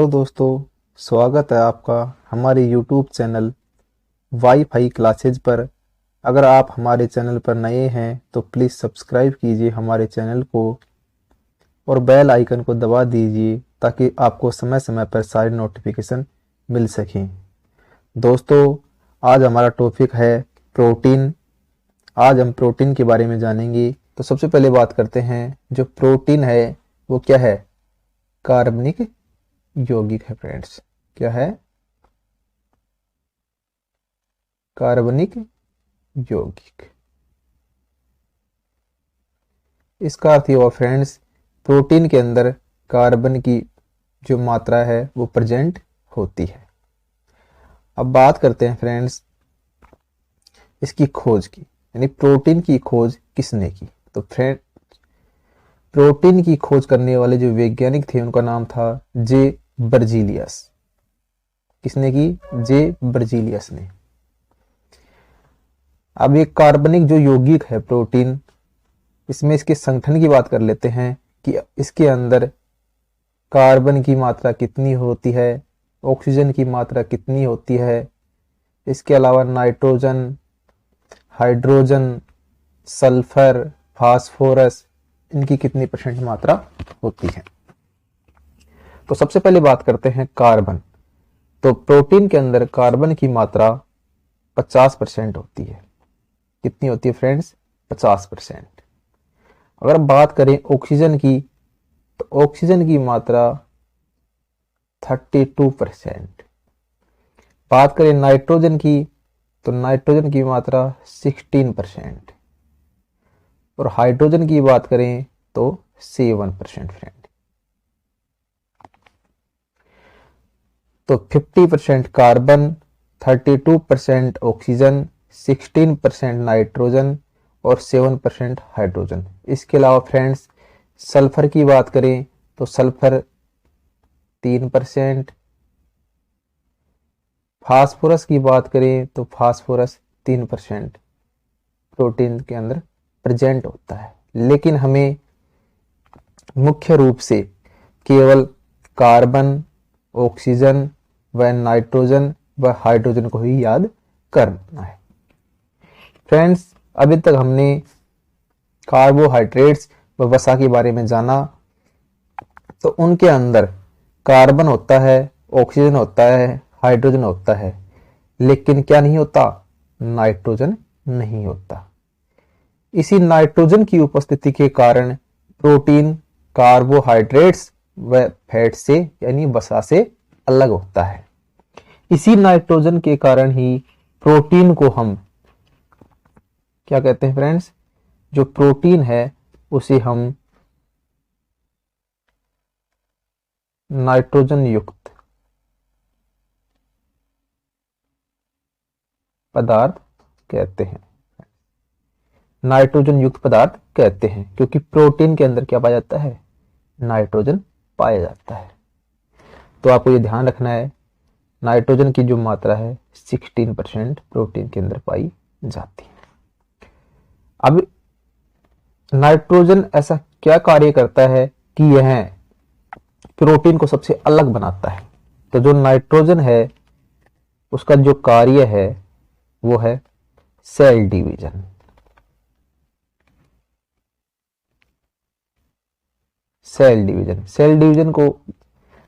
Hello दोस्तों, स्वागत है आपका हमारे YouTube चैनल वाईफाई क्लासेज पर। अगर आप हमारे चैनल पर नए हैं तो प्लीज़ सब्सक्राइब कीजिए हमारे चैनल को और बेल आइकन को दबा दीजिए ताकि आपको समय समय पर सारी नोटिफिकेशन मिल सकें। दोस्तों, आज हमारा टॉपिक है प्रोटीन। आज हम प्रोटीन के बारे में जानेंगे। तो सबसे पहले बात करते हैं, जो प्रोटीन है वो क्या है? कार्बनिक यौगिक है फ्रेंड्स। क्या है? कार्बनिक यौगिक। इसका अर्थ ये हुआ फ्रेंड्स, प्रोटीन के अंदर कार्बन की जो मात्रा है वो प्रेजेंट होती है। अब बात करते हैं फ्रेंड्स इसकी खोज की, यानी प्रोटीन की खोज किसने की। तो फ्रेंड, प्रोटीन की खोज करने वाले जो वैज्ञानिक थे उनका नाम था जे बर्जीलियस। किसने की? जे बर्जीलियस ने। अब ये कार्बनिक जो यौगिक है प्रोटीन, इसमें इसके संगठन की बात कर लेते हैं कि इसके अंदर कार्बन की मात्रा कितनी होती है, ऑक्सीजन की मात्रा कितनी होती है, इसके अलावा नाइट्रोजन, हाइड्रोजन, सल्फर, फास्फोरस, इनकी कितनी परसेंट मात्रा होती है। तो सबसे पहले बात करते हैं कार्बन। तो प्रोटीन के अंदर कार्बन की मात्रा 50% होती है। कितनी होती है फ्रेंड्स? 50%। अगर बात करें ऑक्सीजन की, तो ऑक्सीजन की मात्रा 32%। बात करें नाइट्रोजन की, तो नाइट्रोजन की मात्रा 16%। और हाइड्रोजन की बात करें तो 7% फ्रेंड। तो 50% कार्बन, 32% ऑक्सीजन, 16% नाइट्रोजन और 7% हाइड्रोजन। इसके अलावा फ्रेंड्स सल्फर की बात करें तो सल्फर 3%। फास्फोरस की बात करें तो फास्फोरस 3% प्रोटीन के अंदर प्रेजेंट होता है। लेकिन हमें मुख्य रूप से केवल कार्बन, ऑक्सीजन व नाइट्रोजन व हाइड्रोजन को ही याद करना है। फ्रेंड्स, अभी तक हमने कार्बोहाइड्रेट्स व वसा के बारे में जाना। तो उनके अंदर कार्बन होता है, ऑक्सीजन होता है, हाइड्रोजन होता है, लेकिन क्या नहीं होता? नाइट्रोजन नहीं होता। इसी नाइट्रोजन की उपस्थिति के कारण प्रोटीन कार्बोहाइड्रेट्स व फैट से यानी वसा से अलग होता है। इसी नाइट्रोजन के कारण ही प्रोटीन को हम क्या कहते हैं फ्रेंड्स? जो प्रोटीन है उसे हम नाइट्रोजन युक्त पदार्थ कहते हैं। नाइट्रोजन युक्त पदार्थ कहते हैं क्योंकि प्रोटीन के अंदर क्या पाया जाता है? नाइट्रोजन पाया जाता है। तो आपको ये ध्यान रखना है, नाइट्रोजन की जो मात्रा है 16% प्रोटीन के अंदर पाई जाती है। अब नाइट्रोजन ऐसा क्या कार्य करता है कि यह प्रोटीन को सबसे अलग बनाता है? तो जो नाइट्रोजन है उसका जो कार्य है वो है सेल डिवीजन। सेल डिवीजन को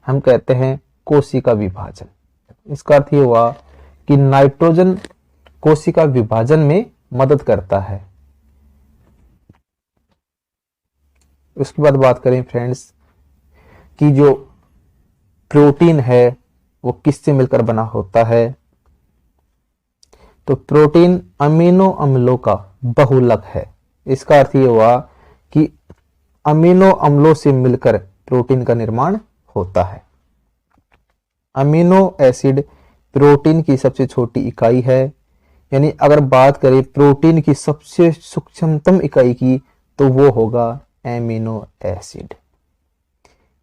हम कहते हैं कोशिका विभाजन। इसका अर्थ ये हुआ कि नाइट्रोजन कोशिका विभाजन में मदद करता है। उसके बाद बात करें फ्रेंड्स कि जो प्रोटीन है वो किससे मिलकर बना होता है। तो प्रोटीन अमीनो अम्लों का बहुलक है। इसका अर्थ ये हुआ कि अमीनो अम्लों से मिलकर प्रोटीन का निर्माण होता है। अमीनो एसिड प्रोटीन की सबसे छोटी इकाई है। यानी अगर बात करें प्रोटीन की सबसे सूक्ष्मतम इकाई की तो वो होगा एमिनो एसिड।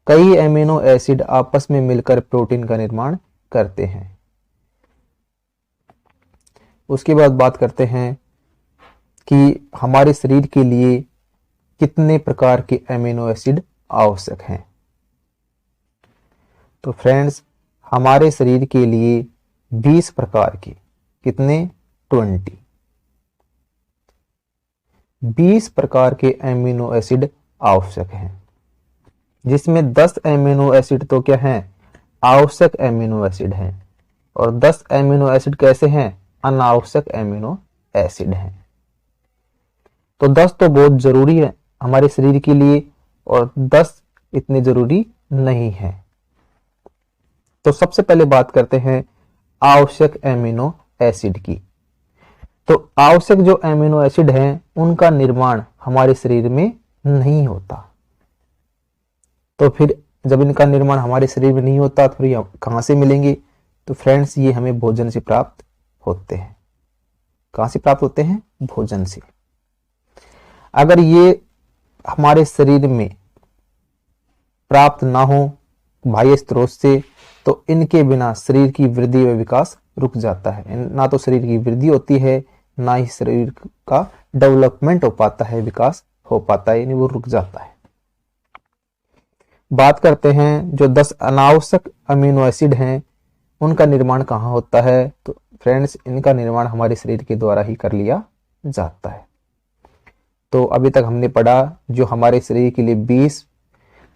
कई एमिनो एसिड आपस में मिलकर प्रोटीन का निर्माण करते हैं। उसके बाद बात करते हैं कि हमारे शरीर के लिए कितने प्रकार के एमिनो एसिड आवश्यक हैं। तो फ्रेंड्स हमारे शरीर के लिए 20 प्रकार के, कितने, 20 प्रकार के एमिनो एसिड आवश्यक हैं, जिसमें 10 एमिनो एसिड तो क्या हैं, आवश्यक एमिनो एसिड हैं, और 10 एमिनो एसिड कैसे हैं, अनावश्यक एमिनो एसिड हैं। तो 10 तो बहुत जरूरी है हमारे शरीर के लिए और 10 इतने जरूरी नहीं है। तो सबसे पहले बात करते हैं आवश्यक एमिनो एसिड की। तो आवश्यक जो एमिनो एसिड हैं उनका निर्माण हमारे शरीर में नहीं होता। तो फिर जब इनका निर्माण हमारे शरीर में नहीं होता तो ये कहां से मिलेंगे? तो फ्रेंड्स ये हमें भोजन से प्राप्त होते हैं। कहां से प्राप्त होते हैं? भोजन से। अगर ये हमारे शरीर में प्राप्त ना हो बाह्य स्रोत से तो इनके बिना शरीर की वृद्धि व विकास रुक जाता है। ना तो शरीर की वृद्धि होती है, ना ही शरीर का डेवलपमेंट हो पाता है, विकास हो पाता है, यानी वो रुक जाता है। बात करते हैं जो 10 अनावश्यक अमीनो एसिड हैं उनका निर्माण कहाँ होता है? तो फ्रेंड्स इनका निर्माण हमारे शरीर के द्वारा ही कर लिया जाता है। तो अभी तक हमने पढ़ा जो हमारे शरीर के लिए 20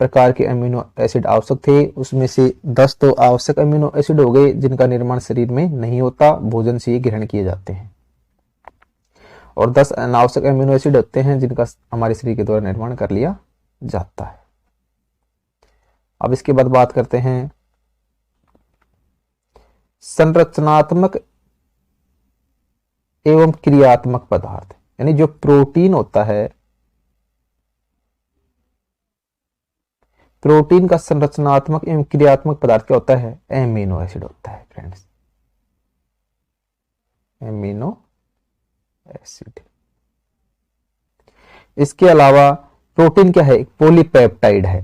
प्रकार के अमीनो एसिड आवश्यक थे, उसमें से 10 तो आवश्यक अमीनो एसिड हो गए जिनका निर्माण शरीर में नहीं होता, भोजन से ही ग्रहण किए जाते हैं, और 10 अनावश्यक अमीनो एसिड होते हैं जिनका हमारे शरीर के द्वारा निर्माण कर लिया जाता है। अब इसके बाद बात करते हैं संरचनात्मक एवं क्रियात्मक पदार्थ, यानी जो प्रोटीन होता है, प्रोटीन का संरचनात्मक एवं क्रियात्मक पदार्थ क्या होता है? एमिनो एसिड होता है फ्रेंड्स, एमिनो एसिड। इसके अलावा प्रोटीन क्या है? एक पॉलीपेप्टाइड है।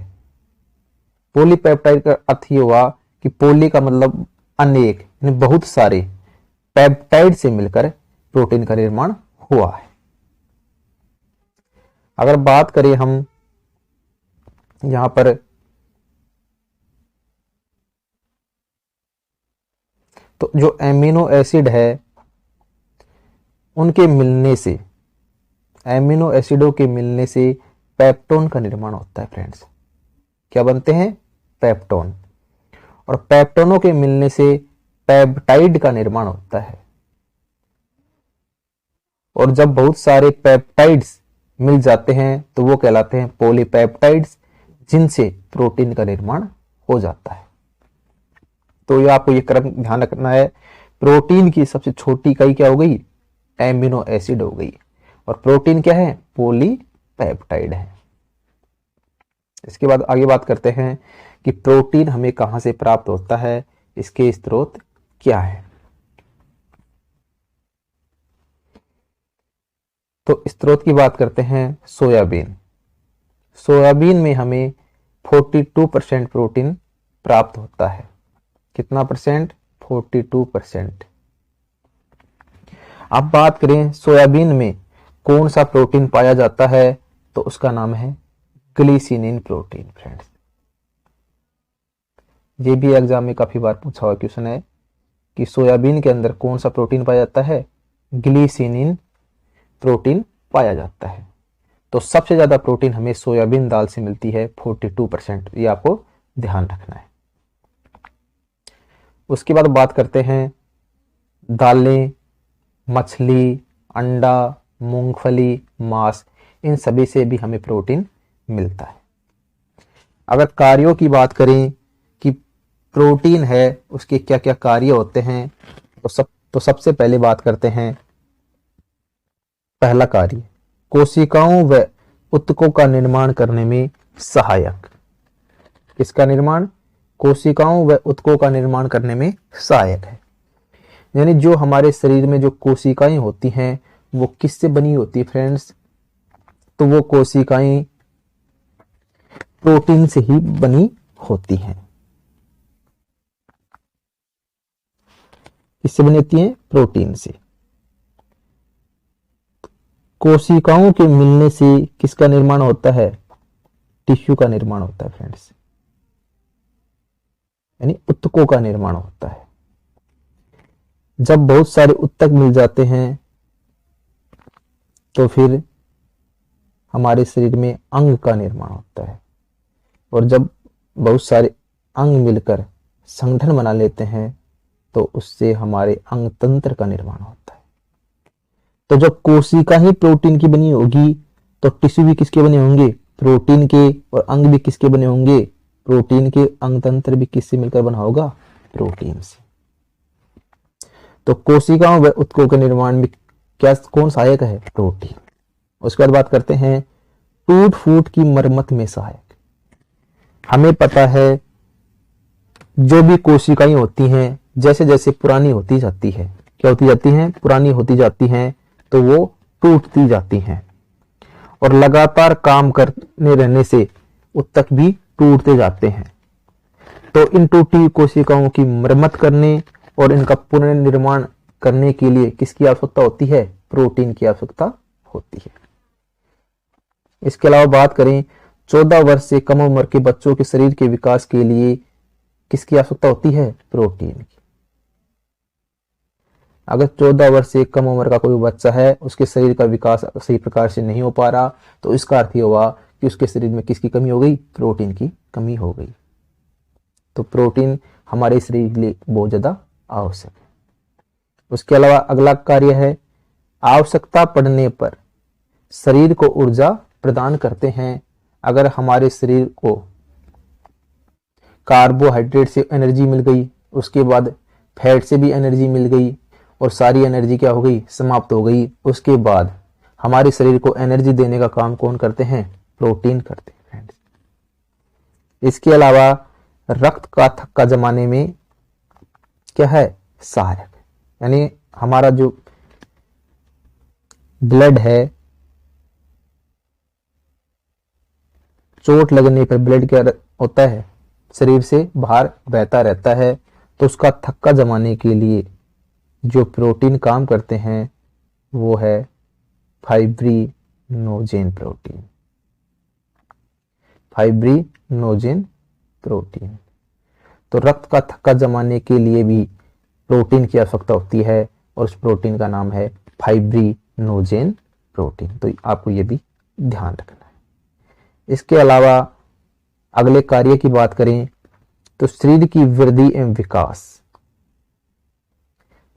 पॉलीपेप्टाइड का अर्थ ये हुआ कि पॉली का मतलब अनेक, यानी बहुत सारे पेप्टाइड से मिलकर प्रोटीन का निर्माण हुआ है। अगर बात करें हम यहां पर तो जो एमिनो एसिड है उनके मिलने से, एमिनो एसिडों के मिलने से पेप्टोन का निर्माण होता है फ्रेंड्स। क्या बनते हैं? पेप्टोन। और पेप्टोनों के मिलने से पेप्टाइड का निर्माण होता है। और जब बहुत सारे पेप्टाइड्स मिल जाते हैं तो वो कहलाते हैं पॉलीपेप्टाइड्स, जिनसे प्रोटीन का निर्माण हो जाता है। तो ये आपको ये क्रम ध्यान रखना है। प्रोटीन की सबसे छोटी इकाई क्या हो गई? एमिनो एसिड हो गई। और प्रोटीन क्या है? पॉलीपेप्टाइड है। इसके बाद आगे बात करते हैं कि प्रोटीन हमें कहां से प्राप्त होता है, इसके स्रोत क्या है। तो स्रोत की बात करते हैं सोयाबीन। सोयाबीन में हमें 42% प्रोटीन प्राप्त होता है। कितना परसेंट? 42%। अब बात करें सोयाबीन में कौन सा प्रोटीन पाया जाता है, तो उसका नाम है ग्लिसिनिन प्रोटीन फ्रेंड्स। ये भी एग्जाम में काफी बार पूछा हुआ क्वेश्चन है कि सोयाबीन के अंदर कौन सा प्रोटीन पाया जाता है? ग्लिसिनिन प्रोटीन पाया जाता है। तो सबसे ज्यादा प्रोटीन हमें सोयाबीन दाल से मिलती है 42%। ये आपको ध्यान रखना है। उसके बाद बात करते हैं दालें, मछली, अंडा, मूंगफली, मांस, इन सभी से भी हमें प्रोटीन मिलता है। अगर कार्यों की बात करें कि प्रोटीन है उसके क्या क्या कार्य होते हैं, तो सबसे पहले बात करते हैं पहला कार्य, कोशिकाओं व ऊतकों का निर्माण करने में सहायक। किसका निर्माण? कोशिकाओं व ऊतकों का निर्माण करने में सहायक है। यानी जो हमारे शरीर में जो कोशिकाएं होती हैं वो किससे बनी होती है फ्रेंड्स? तो वो कोशिकाएं प्रोटीन से ही बनी होती हैं। किससे बनी होती हैं? प्रोटीन से। कोशिकाओं के मिलने से किसका निर्माण होता है? टिश्यू का निर्माण होता है फ्रेंड्स। यानी उत्तकों का निर्माण होता है। जब बहुत सारे उत्तक मिल जाते हैं तो फिर हमारे शरीर में अंग का निर्माण होता है, और जब बहुत सारे अंग मिलकर संगठन बना लेते हैं तो उससे हमारे अंग तंत्र का निर्माण होता है। तो जब कोशिका ही प्रोटीन की बनी होगी तो टिश्यू भी किसके बने होंगे? प्रोटीन के। और अंग भी किसके बने होंगे? प्रोटीन के। अंग तंत्र भी किससे मिलकर बना होगा? प्रोटीन से। तो कोशिकाओं व उत्तकों के निर्माण में क्या कौन सहायक है? प्रोटीन। उसके बाद बात करते हैं टूट फूट की मरम्मत में सहायक। हमें पता है जो भी कोशिकाएं होती हैं जैसे जैसे पुरानी होती जाती है, क्या होती जाती हैं? पुरानी होती जाती हैं, तो वो टूटती जाती हैं, और लगातार काम करने रहने से उत्तक भी टूटते जाते हैं। तो इन टूटी कोशिकाओं की मरम्मत करने और इनका पुनर्निर्माण करने के लिए किसकी आवश्यकता होती है? प्रोटीन की आवश्यकता होती है। इसके अलावा बात करें 14 वर्ष से कम उम्र के बच्चों के शरीर के विकास के लिए किसकी आवश्यकता होती है? प्रोटीन की। अगर 14 वर्ष से कम उम्र का कोई बच्चा है, उसके शरीर का विकास सही प्रकार से नहीं हो पा रहा, तो इसका अर्थ ये हुआ कि उसके शरीर में किसकी कमी हो गई? प्रोटीन की कमी हो गई। तो प्रोटीन हमारे शरीर के लिए बहुत ज्यादा आवश्यक है। उसके अलावा अगला कार्य है आवश्यकता पड़ने पर शरीर को ऊर्जा प्रदान करते हैं। अगर हमारे शरीर को कार्बोहाइड्रेट से एनर्जी मिल गई, उसके बाद फैट से भी एनर्जी मिल गई, और सारी एनर्जी क्या हो गई? समाप्त हो गई, उसके बाद हमारे शरीर को एनर्जी देने का काम कौन करते हैं? प्रोटीन करते हैं फ्रेंड्स। इसके अलावा रक्त का थक्का जमाने में क्या है? सहायक। यानी हमारा जो ब्लड है, चोट लगने पर ब्लड क्या होता है? शरीर से बाहर बहता रहता है, तो उसका थक्का जमाने के लिए जो प्रोटीन काम करते हैं वो है फाइब्रिनोजेन प्रोटीन। Fibrinogen protein. तो रक्त का थक्का जमाने के लिए भी प्रोटीन की आवश्यकता होती है, और उस प्रोटीन का नाम है फाइब्रिनोजेन प्रोटीन। तो आपको ये भी ध्यान रखना है। इसके अलावा अगले कार्य की बात करें तो शरीर की वृद्धि एवं विकास,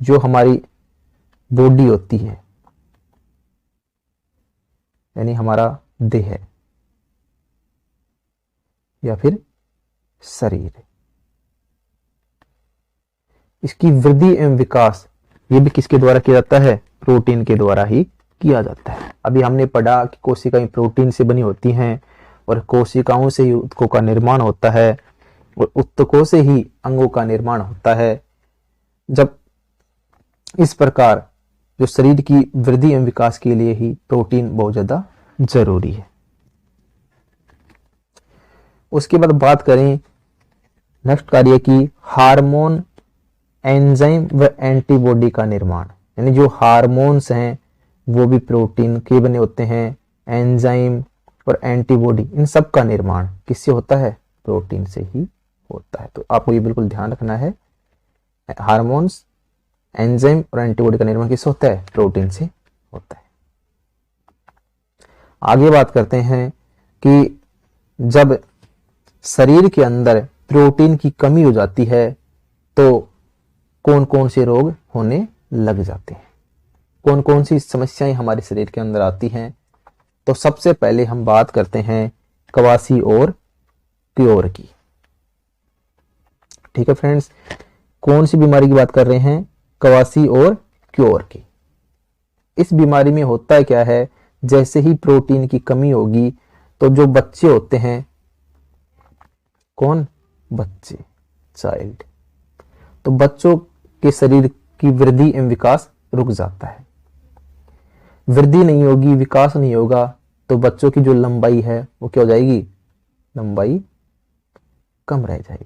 जो हमारी बॉडी होती है यानी हमारा देह या फिर शरीर, इसकी वृद्धि एवं विकास ये भी किसके द्वारा किया जाता है? प्रोटीन के द्वारा ही किया जाता है। अभी हमने पढ़ा कि कोशिकाएं प्रोटीन से बनी होती हैं, और कोशिकाओं से ही उत्तकों का निर्माण होता है, और उत्तकों से ही अंगों का निर्माण होता है। जब इस प्रकार जो शरीर की वृद्धि एवं विकास के लिए ही प्रोटीन बहुत ज्यादा जरूरी है। उसके बाद बात करें नेक्स्ट कार्य की, हार्मोन, एंजाइम व एंटीबॉडी का निर्माण। यानी जो हार्मोन्स हैं वो भी प्रोटीन के बने होते हैं, एंजाइम और एंटीबॉडी इन सब का निर्माण किससे होता है? प्रोटीन से ही होता है। तो आपको ये बिल्कुल ध्यान रखना है, हार्मोन्स, एंजाइम और एंटीबॉडी का निर्माण किससे होता है? प्रोटीन से होता है। आगे बात करते हैं कि जब शरीर के अंदर प्रोटीन की कमी हो जाती है तो कौन कौन से रोग होने लग जाते हैं, कौन कौन सी समस्याएं हमारे शरीर के अंदर आती हैं। तो सबसे पहले हम बात करते हैं कवासी और क्योर की। ठीक है फ्रेंड्स, कौन सी बीमारी की बात कर रहे हैं? कवासी और क्योर की। इस बीमारी में होता है क्या है, जैसे ही प्रोटीन की कमी होगी तो जो बच्चे होते हैं, कौन? बच्चे, चाइल्ड, तो बच्चों के शरीर की वृद्धि एवं विकास रुक जाता है। वृद्धि नहीं होगी, विकास नहीं होगा, तो बच्चों की जो लंबाई है वो क्या हो जाएगी? लंबाई कम रह जाएगी,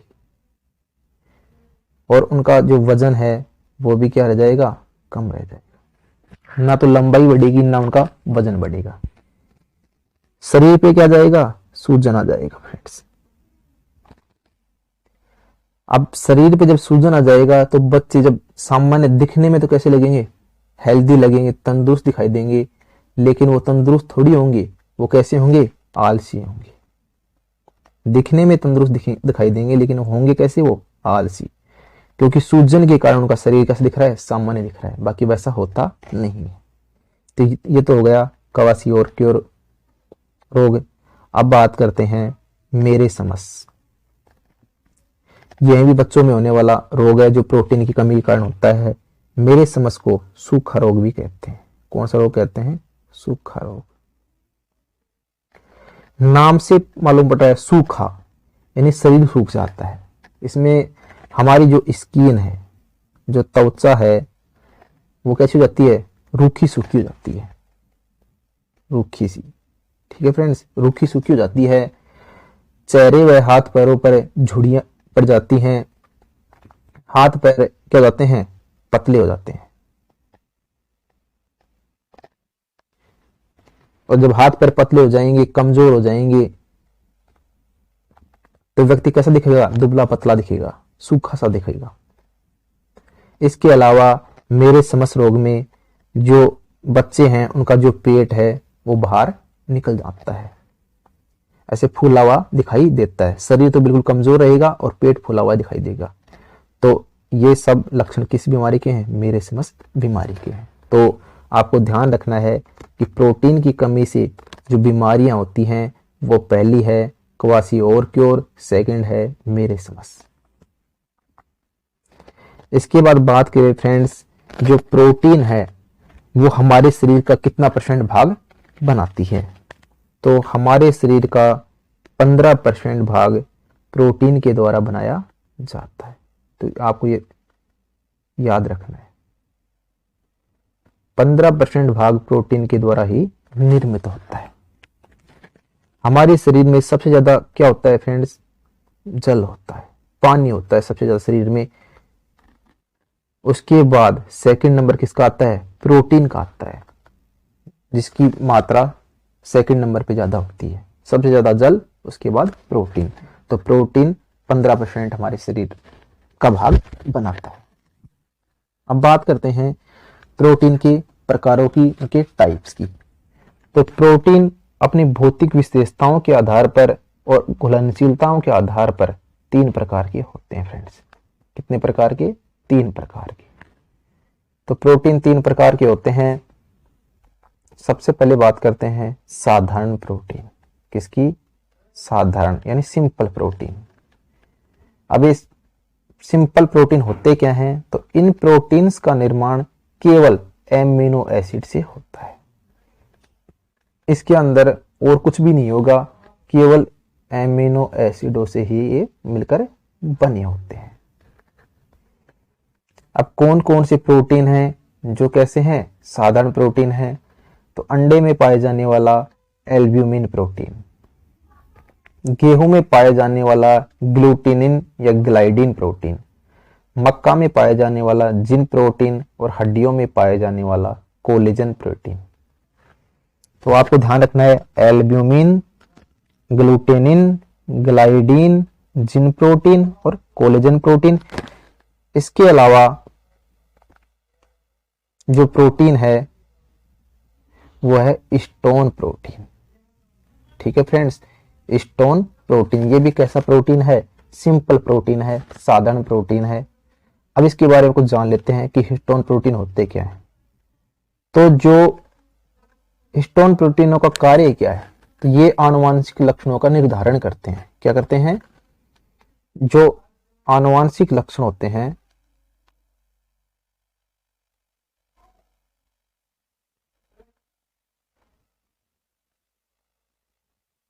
और उनका जो वजन है वो भी क्या रह जाएगा? कम रह जाएगा। ना तो लंबाई बढ़ेगी ना उनका वजन बढ़ेगा, शरीर पे क्या जाएगा? सूजन आ जाएगा फ्रेंड्स। अब शरीर पे जब सूजन आ जाएगा तो बच्चे जब सामान्य दिखने में तो कैसे लगेंगे, हेल्दी लगेंगे, तंदुरुस्त दिखाई देंगे, लेकिन वो तंदुरुस्त थोड़ी होंगे, वो कैसे होंगे, आलसी होंगे। दिखने में तंदुरुस्त दिखाई देंगे, लेकिन होंगे कैसे, वो आलसी, क्योंकि सूजन के कारण उनका शरीर कैसे दिख रहा है, सामान्य दिख रहा है, बाकी वैसा होता नहीं है। तो ये तो हो गया क्वासियोरक्योर रोग। अब बात करते हैं मेरेस्मस। यह भी बच्चों में होने वाला रोग है जो प्रोटीन की कमी के कारण होता है। मेरेस्मस को सूखा रोग भी कहते हैं। कौन सा रोग कहते हैं, सूखा रोग। नाम से मालूम पड़ रहा है सूखा, यानी शरीर सूख जाता है। इसमें हमारी जो स्किन है, जो त्वचा है, वो कैसी हो जाती है, रूखी सूखी हो जाती है, रूखी सी। ठीक है फ्रेंड्स, रूखी सूखी हो जाती है। चेहरे व हाथ पैरों पर झुर्रियां पड़ जाती हैं। हाथ पैर क्या हो जाते हैं, पतले हो जाते हैं। और जब हाथ पैर पतले हो जाएंगे, कमजोर हो जाएंगे, तो व्यक्ति कैसा दिखेगा, दुबला पतला दिखेगा, सूखा सा दिखेगा। इसके अलावा मेरेस्मस रोग में जो बच्चे हैं उनका जो पेट है वो बाहर निकल जाता है, ऐसे फूला हुआ दिखाई देता है। शरीर तो बिल्कुल कमजोर रहेगा और पेट फूला हुआ दिखाई देगा। तो ये सब लक्षण किस बीमारी के हैं, मेरेस्मस बीमारी के हैं। तो आपको ध्यान रखना है कि प्रोटीन की कमी से जो बीमारियां होती हैं वो पहली है क्वासियोरक्योर, सेकंड है मेरेस्मस। इसके बाद बात करें फ्रेंड्स, जो प्रोटीन है वो हमारे शरीर का कितना % भाग बनाती है। तो हमारे शरीर का 15% भाग प्रोटीन के द्वारा बनाया जाता है। तो आपको ये याद रखना है, 15% भाग प्रोटीन के द्वारा ही निर्मित होता है। हमारे शरीर में सबसे ज्यादा क्या होता है फ्रेंड्स, जल होता है, पानी होता है सबसे ज्यादा शरीर में। उसके बाद सेकंड नंबर किसका आता है, प्रोटीन का आता है, जिसकी मात्रा सेकंड नंबर पे ज्यादा होती है। सबसे ज्यादा जल, उसके बाद प्रोटीन। तो प्रोटीन 15% हमारे शरीर का भाग बनाता है। अब बात करते हैं प्रोटीन के प्रकारों की, उनके टाइप्स की। तो प्रोटीन अपनी भौतिक विशेषताओं के आधार पर और घुलनशीलताओं के आधार पर 3 प्रकार के होते हैं फ्रेंड्स। कितने प्रकार के, 3 प्रकार के। तो प्रोटीन 3 प्रकार के होते हैं। सबसे पहले बात करते हैं साधारण प्रोटीन। किसकी, साधारण यानी सिंपल प्रोटीन। अब इस सिंपल प्रोटीन होते क्या हैं, तो इन प्रोटीन्स का निर्माण केवल एमिनो एसिड से होता है। इसके अंदर और कुछ भी नहीं होगा, केवल एमिनो एसिडों से ही ये मिलकर बने होते हैं। अब कौन कौन से प्रोटीन हैं जो कैसे हैं, साधारण प्रोटीन है। तो अंडे में पाए जाने वाला एल्ब्यूमिन प्रोटीन, गेहूं में पाए जाने वाला ग्लूटिनिन या ग्लाइडिन प्रोटीन, मक्का में पाए जाने वाला जिन प्रोटीन और हड्डियों में पाए जाने वाला कोलेजन प्रोटीन। तो आपको ध्यान रखना है एल्ब्यूमिन, ग्लूटेनिन, ग्लाइडिन, जिन प्रोटीन और कोलेजन प्रोटीन। इसके अलावा जो प्रोटीन है वो है स्टोन प्रोटीन। ठीक है फ्रेंड्स, स्टोन प्रोटीन, ये भी कैसा प्रोटीन है, सिंपल प्रोटीन है, साधारण प्रोटीन है। अब इसके बारे में कुछ जान लेते हैं कि स्टोन प्रोटीन होते क्या है। तो जो स्टोन प्रोटीनों का कार्य क्या है, तो ये आनुवांशिक लक्षणों का निर्धारण करते हैं। क्या करते हैं, जो आनुवांशिक लक्षण होते हैं,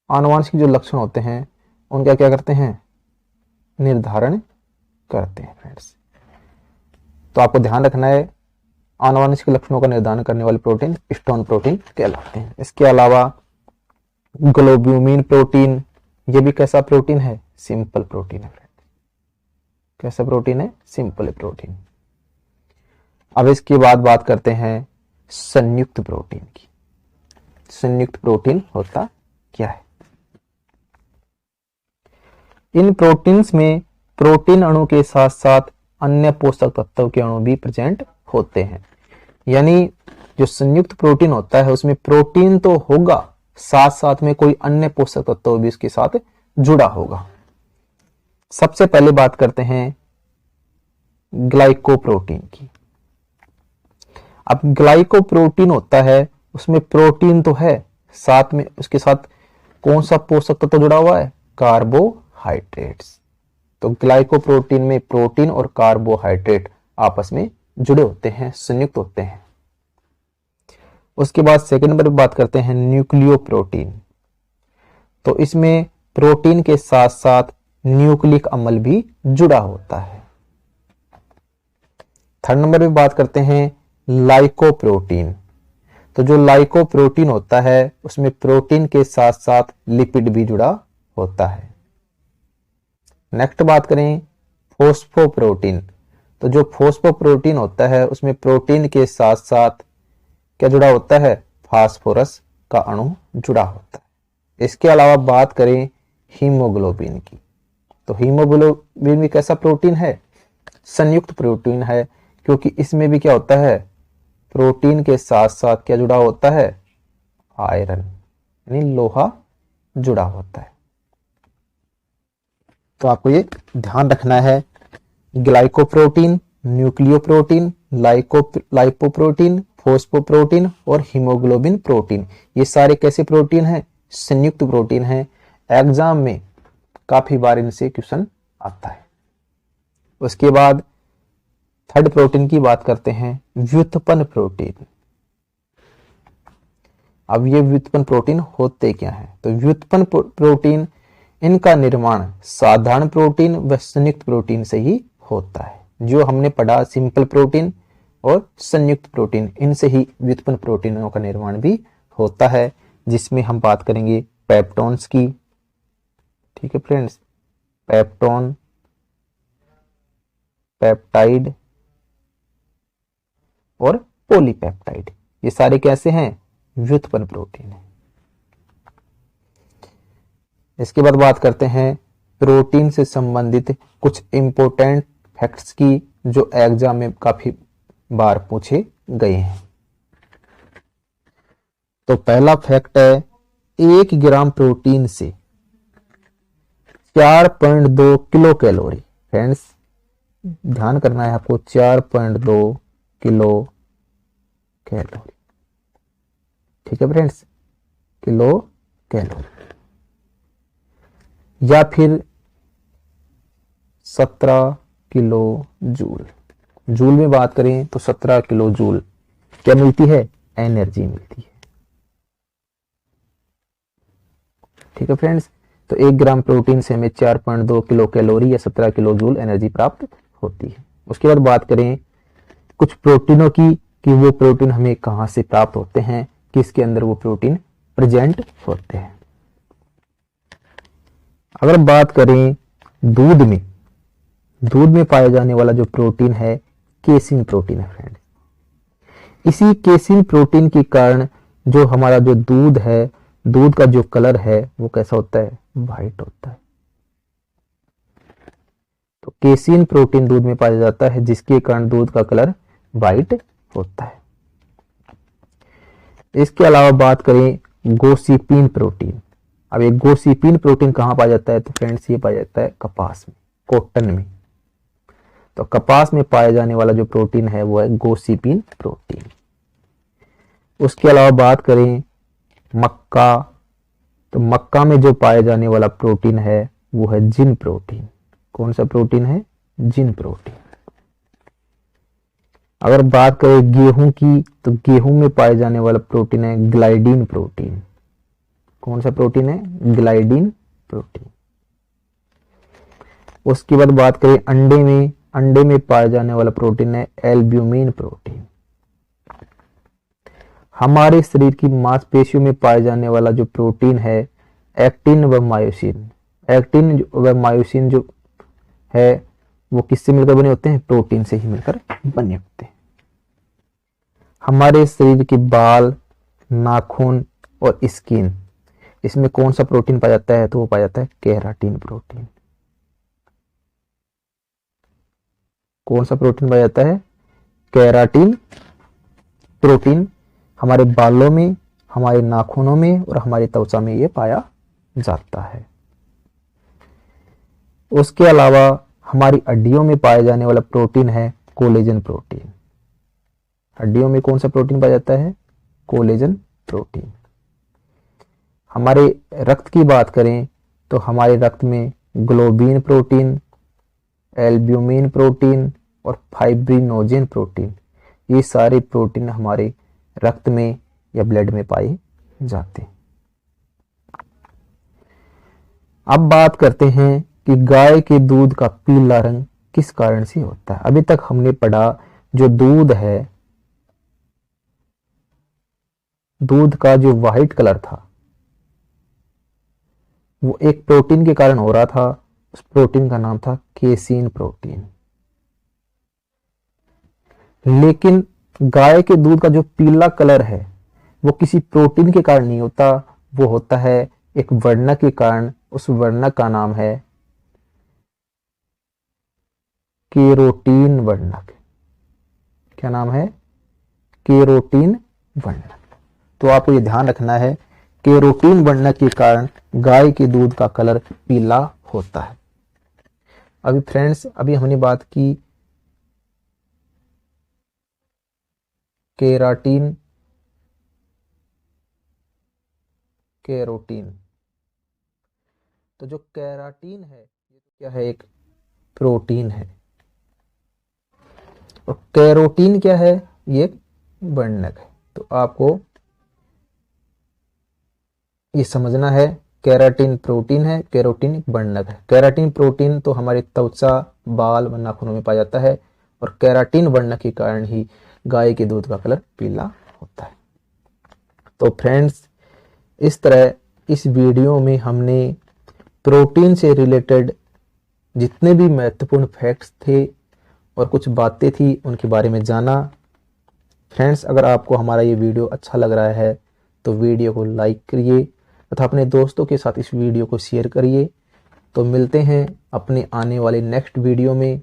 आनुवांशिक जो लक्षण होते हैं उनका क्या करते हैं, निर्धारण करते हैं फ्रेंड्स। तो आपको ध्यान रखना है आनुवांशिक लक्षणों का निर्धारण करने वाले प्रोटीन स्टोन प्रोटीन कहलाते हैं। इसके अलावा ग्लोब्यूमिन प्रोटीन, ये भी कैसा प्रोटीन है, सिंपल प्रोटीन है फ्रेंड्स। कैसा प्रोटीन है, सिंपल प्रोटीन। अब इसके बाद बात करते हैं संयुक्त प्रोटीन की। संयुक्त प्रोटीन होता क्या है। इन प्रोटीन्स में प्रोटीन अणु के साथ साथ अन्य पोषक तत्व के अणु भी प्रेजेंट होते हैं। यानी जो संयुक्त प्रोटीन होता है उसमें प्रोटीन तो होगा, साथ साथ में कोई अन्य पोषक तत्व भी इसके साथ जुड़ा होगा। सबसे पहले बात करते हैं ग्लाइकोप्रोटीन की। अब ग्लाइकोप्रोटीन होता है, उसमें प्रोटीन तो है, साथ में उसके साथ कौन सा पोषक तत्व जुड़ा हुआ है? कार्बोहाइड्रेट्स। तो ग्लाइकोप्रोटीन में प्रोटीन और कार्बोहाइड्रेट आपस में जुड़े होते हैं, संयुक्त होते हैं। उसके बाद सेकंड नंबर पर बात करते हैं न्यूक्लियोप्रोटीन। तो इसमें प्रोटीन के साथ साथ न्यूक्लिक अम्ल भी जुड़ा होता है। थर्ड नंबर पे बात करते हैं लाइकोप्रोटीन। तो जो लाइकोप्रोटीन होता है उसमें प्रोटीन के साथ साथ लिपिड भी जुड़ा होता है। नेक्स्ट बात करें फोस्फोप्रोटीन। तो जो फोस्फोप्रोटीन होता है उसमें प्रोटीन के साथ साथ क्या जुड़ा होता है? फास्फोरस का अणु जुड़ा होता है। इसके अलावा बात करें हीमोग्लोबिन की। तो हीमोग्लोबिन भी कैसा प्रोटीन है? संयुक्त प्रोटीन है, क्योंकि इसमें भी क्या होता है? प्रोटीन के साथ साथ क्या जुड़ा होता है? आयरन यानी लोहा जुड़ा होता है। तो आपको ये ध्यान रखना है, ग्लाइकोप्रोटीन, न्यूक्लियोप्रोटीन, लाइपोप्रोटीन, फोस्फोप्रोटीन और हीमोग्लोबिन प्रोटीन, ये सारे कैसे प्रोटीन हैं? संयुक्त प्रोटीन हैं। एग्जाम में काफी बार इनसे क्वेश्चन आता है। उसके बाद थर्ड प्रोटीन की बात करते हैं, व्युत्पन्न प्रोटीन। अब ये व्युत्पन्न प्रोटीन होते क्या हैं? तो व्युत्पन्न प्रोटीन, इनका निर्माण साधारण प्रोटीन व संयुक्त प्रोटीन से ही होता है। जो हमने पढ़ा सिंपल प्रोटीन और संयुक्त प्रोटीन, इनसे ही व्युत्पन्न प्रोटीनों का निर्माण भी होता है, जिसमें हम बात करेंगे पेप्टोन्स की। ठीक है फ्रेंड्स, पेप्टोन, पेप्टाइड और पॉलीपेप्टाइड, ये सारे कैसे हैं? व्युत्पन्न प्रोटीन है। इसके बाद बात करते हैं प्रोटीन से संबंधित कुछ इंपॉर्टेंट फैक्ट्स की, जो एग्जाम में काफी बार पूछे गए हैं। तो पहला फैक्ट है, 1 ग्राम प्रोटीन से 4.2 किलो कैलोरी। फ्रेंड्स ध्यान करना है आपको, 4.2 किलो कैलोरी। ठीक है फ्रेंड्स, किलो कैलोरी, या फिर 17 किलो जूल। जूल में बात करें तो 17 किलो जूल क्या मिलती है? एनर्जी मिलती है। ठीक है फ्रेंड्स, तो 1 ग्राम प्रोटीन से हमें 4.2 किलो कैलोरी या 17 किलो जूल एनर्जी प्राप्त होती है। उसके बाद बात करें कुछ प्रोटीनों की, कि वो प्रोटीन हमें कहां से प्राप्त होते हैं, किसके अंदर वो प्रोटीन प्रेजेंट होते हैं। अगर बात करें दूध में पाया जाने वाला जो प्रोटीन है केसिन प्रोटीन है फ्रेंड। इसी केसिन प्रोटीन के कारण जो हमारा जो दूध है, दूध का जो कलर है वो कैसा होता है? व्हाइट होता है। तो केसिन प्रोटीन दूध में पाया जाता है, जिसके कारण दूध का कलर व्हाइट होता है। इसके अलावा बात करें गोसिपीन प्रोटीन। अब एक गोसिपीन प्रोटीन कहां पाया जाता है? तो फ्रेंड्स ये पाया जाता है कपास में, कॉटन में। तो कपास में पाया जाने वाला जो प्रोटीन है वो है गोसिपीन प्रोटीन। उसके अलावा बात करें मक्का, तो मक्का में जो पाया जाने वाला प्रोटीन है वो है जिन प्रोटीन। कौन सा प्रोटीन है? जिन प्रोटीन। अगर बात करें गेहूं की, तो गेहूं में पाए जाने वाला प्रोटीन है ग्लाइडिन प्रोटीन। कौन सा प्रोटीन है? ग्लाइडिन प्रोटीन। उसके बाद बात करें अंडे में पाया जाने वाला प्रोटीन है एल्ब्यूमिन प्रोटीन। हमारे शरीर की मांसपेशियों में पाए जाने वाला जो प्रोटीन है एक्टिन व मायोसिन। एक्टिन व मायोसिन जो है वो किससे मिलकर बने होते हैं? प्रोटीन से ही मिलकर बने होते हैं। हमारे शरीर के बाल, नाखून और स्किन, इसमें कौन सा प्रोटीन पाया जाता है? तो वो पाया जाता है केराटिन प्रोटीन। कौन सा प्रोटीन पाया जाता है? केराटिन प्रोटीन हमारे बालों में, हमारे नाखूनों में और हमारी त्वचा में ये पाया जाता है। उसके अलावा हमारी हड्डियों में पाए जाने वाला प्रोटीन है कोलेजन प्रोटीन। हड्डियों में कौन सा प्रोटीन पाया जाता है? Collagen protein. हमारे रक्त की बात करें तो हमारे रक्त में ग्लोबिन प्रोटीन, एल्ब्यूमिन प्रोटीन और फाइब्रिनोजेन प्रोटीन, ये सारे प्रोटीन हमारे रक्त में या ब्लड में पाए जाते हैं। अब बात करते हैं कि गाय के दूध का पीला रंग किस कारण से होता है। अभी तक हमने पढ़ा जो दूध है, दूध का जो वाइट कलर था वो एक प्रोटीन के कारण हो रहा था। उस प्रोटीन का नाम था केसीन प्रोटीन। लेकिन गाय के दूध का जो पीला कलर है वो किसी प्रोटीन के कारण नहीं होता, वो होता है एक वर्णक के कारण। उस वर्णक का नाम है केरोटीन वर्णक। क्या नाम है? केरोटीन वर्णक। तो आपको ये ध्यान रखना है, केरोटीन वर्णक के कारण गाय के दूध का कलर पीला होता है। अभी फ्रेंड्स, अभी हमने बात की केराटिन, केरोटीन। तो जो केराटिन है ये क्या है? एक प्रोटीन है। और केरोटीन क्या है? ये एक वर्णक है। तो आपको ये समझना है, केराटिन प्रोटीन है, केरोटीन वर्णक है। केराटिन प्रोटीन तो हमारी त्वचा, बाल व नाखूनों में पाया जाता है और केराटिन वर्णक के कारण ही गाय के दूध का कलर पीला होता है। तो फ्रेंड्स, इस तरह इस वीडियो में हमने प्रोटीन से रिलेटेड जितने भी महत्वपूर्ण फैक्ट्स थे और कुछ बातें थी उनके बारे में जाना। फ्रेंड्स, अगर आपको हमारा ये वीडियो अच्छा लग रहा है तो वीडियो को लाइक करिए तथा अपने दोस्तों के साथ इस वीडियो को शेयर करिए। तो मिलते हैं अपने आने वाले नेक्स्ट वीडियो में।